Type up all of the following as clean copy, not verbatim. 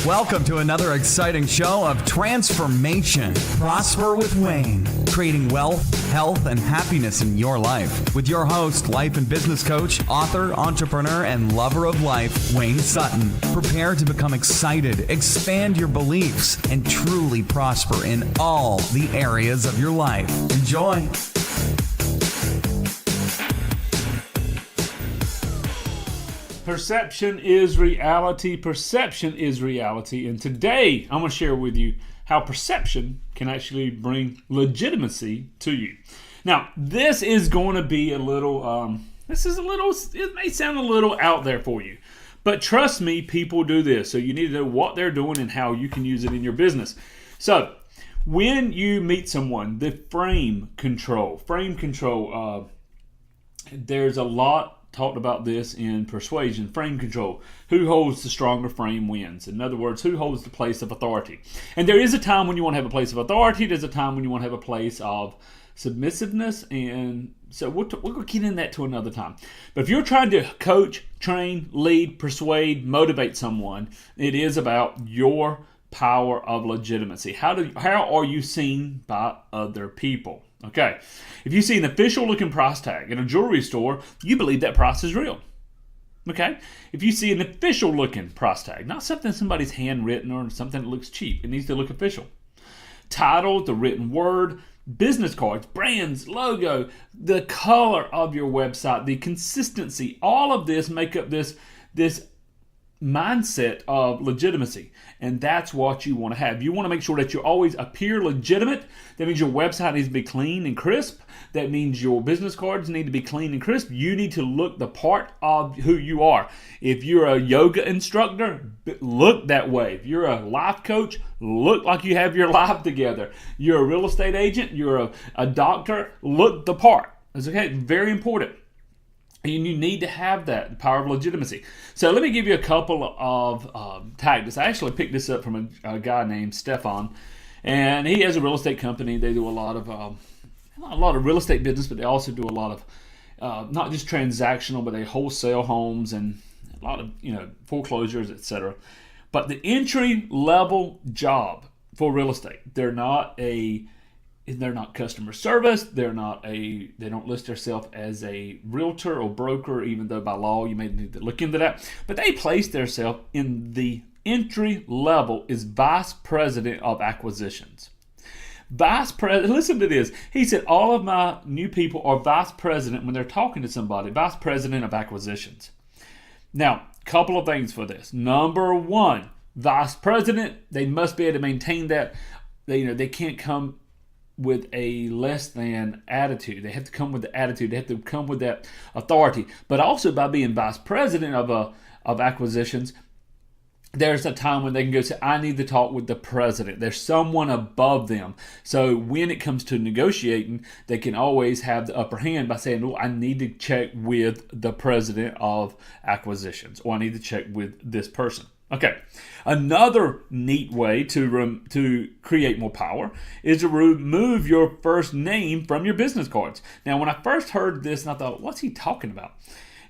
Welcome to another exciting show of transformation. Prosper with Wayne, creating wealth, health, and happiness in your life. With your host, life and business coach, author, entrepreneur, and lover of life, Wayne Sutton. Prepare to become excited, expand your beliefs, and truly prosper in all the areas of your life. Enjoy. Perception is reality. Perception is reality. And today, I'm going to share with you how perception can actually bring legitimacy to you. Now, this is going to be it may sound a little out there for you. But trust me, people do this. So you need to know what they're doing and how you can use it in your business. So, when you meet someone, the frame control, there's a lot talked about this in persuasion, frame control. Who holds the stronger frame wins. In other words, who holds the place of authority. And there is a time when you want to have a place of authority. There's a time when you want to have a place of submissiveness. And so we'll get in that to another time. But if you're trying to coach, train, lead, persuade, motivate someone, it is about your power of legitimacy. How are you seen by other people? Okay, if you see an official looking price tag in a jewelry store, you believe that price is real. Okay, if you see an official looking price tag, not something somebody's handwritten or something that looks cheap, it needs to look official. Title, the written word, business cards, brands, logo, the color of your website, the consistency, all of this make up this mindset of legitimacy, and that's what you want to have. You want to make sure that you always appear legitimate. That means your website needs to be clean and crisp. That means your business cards need to be clean and crisp. You need to look the part of who you are. If you're a yoga instructor, look that way. If you're a life coach, look like you have your life together. You're a real estate agent, you're a doctor, look the part. It's okay, very important. And you need to have that power of legitimacy. So let me give you a couple of tactics. I actually picked this up from a guy named Stefan, and he has a real estate company. They do a lot of real estate business, but they also do a lot of not just transactional, but they wholesale homes and a lot of foreclosures, etc. But the entry level job for real estate, they're not customer service. They don't list themselves as a realtor or broker, even though by law you may need to look into that. But they place themselves in the entry level as vice president of acquisitions. Vice president, listen to this. He said, all of my new people are vice president when they're talking to somebody, vice president of acquisitions. Now, a couple of things for this. Number one, vice president, they must be able to maintain that. They can't come with a less than attitude. They have to come with the attitude. They have to come with that authority. But also by being vice president of acquisitions, there's a time when they can go say, I need to talk with the president. There's someone above them. So when it comes to negotiating, they can always have the upper hand by saying, I need to check with the president of acquisitions, or I need to check with this person. Okay, another neat way to create more power is to remove your first name from your business cards. Now, when I first heard this, and I thought, what's he talking about?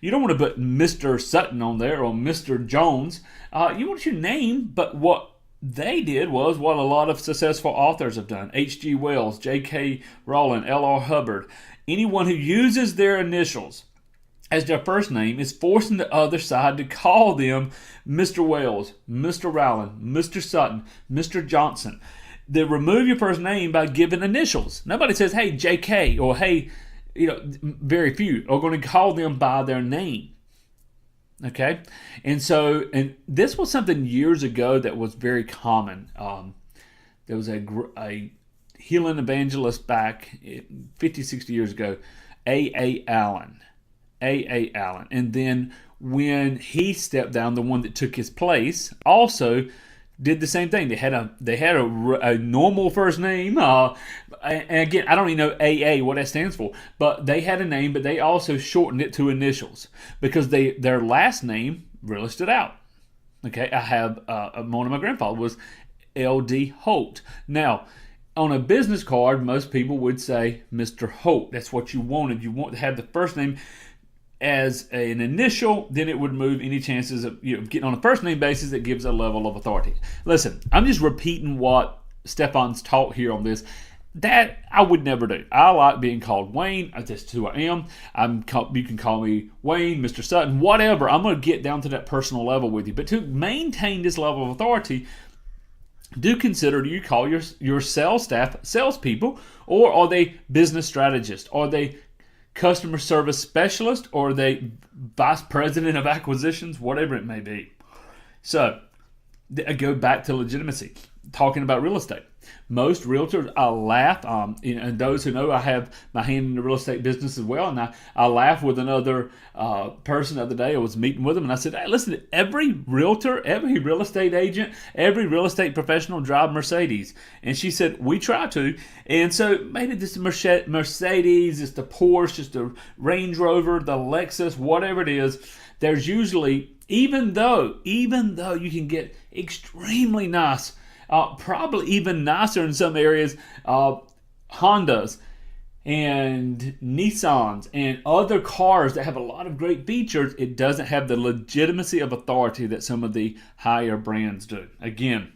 You don't want to put Mr. Sutton on there or Mr. Jones. You want your name, but what they did was what a lot of successful authors have done. H.G. Wells, J.K. Rowling, L.R. Hubbard. Anyone who uses their initials as their first name is forcing the other side to call them Mr. Wells, Mr. Rowland, Mr. Sutton, Mr. Johnson. They remove your first name by giving initials. Nobody says, hey, JK, or hey, very few are going to call them by their name. Okay? And this was something years ago that was very common. There was a healing evangelist back 50, 60 years ago, A.A. Allen. And then when he stepped down, the one that took his place also did the same thing. They had a normal first name. And again, I don't even know AA, what that stands for. But they had a name, but they also shortened it to initials because their last name really stood out. Okay, I have one of my grandfather was L.D. Holt. Now, on a business card, most people would say Mr. Holt. That's what you wanted. You want to have the first name. as an initial, then it would remove any chances of getting on a first name basis. It gives a level of authority. Listen, I'm just repeating what Stefan's taught here on this. That I would never do. I like being called Wayne. That's who I am. You can call me Wayne, Mr. Sutton, whatever. I'm going to get down to that personal level with you. But to maintain this level of authority, do consider, do you call your sales staff salespeople, or are they business strategists? Are they customer service specialist, or are they vice president of acquisitions? Whatever it may be. So I go back to legitimacy. Talking about real estate. Most realtors, I laugh, and those who know I have my hand in the real estate business as well, and I laughed with another person the other day. I was meeting with them, and I said, hey, listen, every realtor, every real estate agent, every real estate professional drive Mercedes. And she said, we try to. And so maybe this Mercedes, it's the Porsche, it's the Range Rover, the Lexus, whatever it is, there's usually, even though you can get extremely nice, probably even nicer in some areas, Hondas and Nissans and other cars that have a lot of great features, it doesn't have the legitimacy of authority that some of the higher brands do. Again,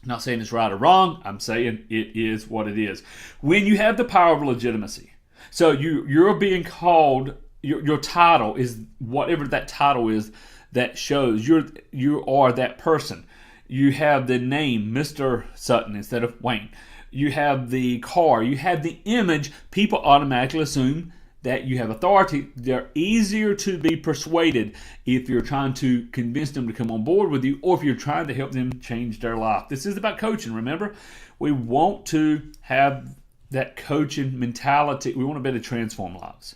I'm not saying it's right or wrong. I'm saying it is what it is. When you have the power of legitimacy, so you're being called, your title is whatever that title is that shows you are that person. You have the name Mr. Sutton instead of Wayne. You have the car. You have the image. People automatically assume that you have authority. They're easier to be persuaded if you're trying to convince them to come on board with you, or if you're trying to help them change their life. This is about coaching, remember? We want to have that coaching mentality. We want to be able to transform lives.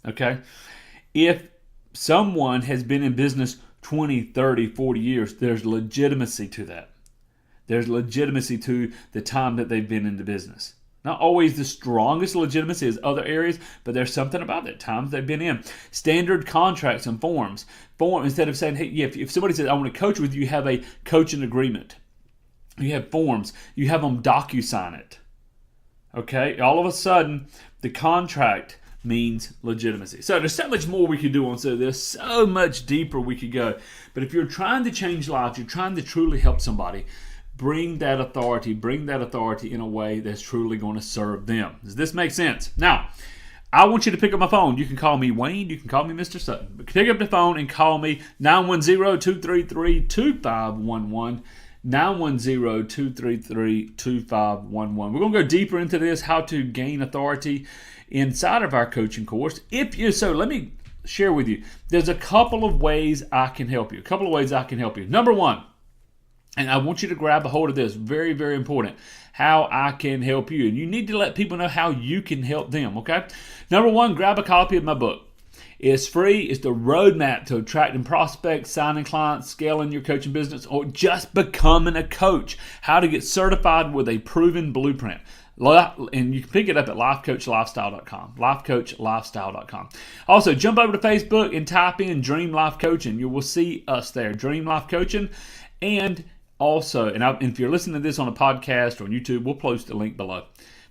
Okay? If someone has been in business 20, 30, 40 years, there's legitimacy to that. There's legitimacy to the time that they've been in the business. Not always the strongest legitimacy as other areas, but there's something about that, times they've been in. Standard contracts and forms. Instead of saying, hey, if somebody says, I want to coach with you, you have a coaching agreement. You have forms. You have them DocuSign it. Okay? All of a sudden, the contract means legitimacy. So there's so much more we could do on this, so much deeper we could go. But if you're trying to change lives, you're trying to truly help somebody, bring that authority in a way that's truly going to serve them. Does this make sense? Now, I want you to pick up my phone. You can call me Wayne. You can call me Mr. Sutton. But pick up the phone and call me 910-233-2511. 910-233-2511. We're going to go deeper into this, how to gain authority inside of our coaching course. Let me share with you. There's a couple of ways I can help you. Number one, and I want you to grab a hold of this, very, very important, how I can help you. And you need to let people know how you can help them, okay? Number one, grab a copy of my book. It's free. It's the roadmap to attracting prospects, signing clients, scaling your coaching business, or just becoming a coach. How to get certified with a proven blueprint. And you can pick it up at lifecoachlifestyle.com. Lifecoachlifestyle.com. Also, jump over to Facebook and type in Dream Life Coaching. You will see us there, Dream Life Coaching. And also, if you're listening to this on a podcast or on YouTube, we'll post a link below.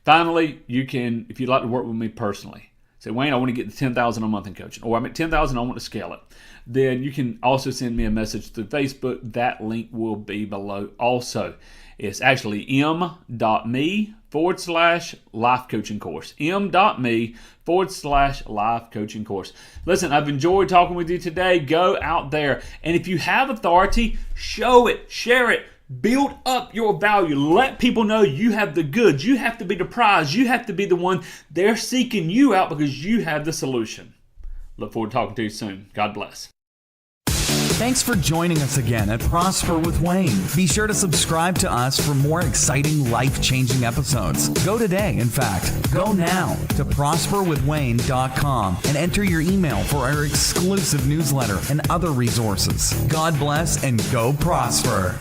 Finally, you can, if you'd like to work with me personally, say, Wayne, I want to get to 10,000 a month in coaching, or I'm at 10,000, I want to scale it. Then you can also send me a message through Facebook. That link will be below also. It's actually m.me/life coaching course. m.me/life coaching course. Listen, I've enjoyed talking with you today. Go out there, and if you have authority, show it, share it. Build up your value. Let people know you have the goods. You have to be the prize. You have to be the one. They're seeking you out because you have the solution. Look forward to talking to you soon. God bless. Thanks for joining us again at Prosper with Wayne. Be sure to subscribe to us for more exciting, life-changing episodes. Go today, in fact. Go now to prosperwithwayne.com and enter your email for our exclusive newsletter and other resources. God bless and go prosper.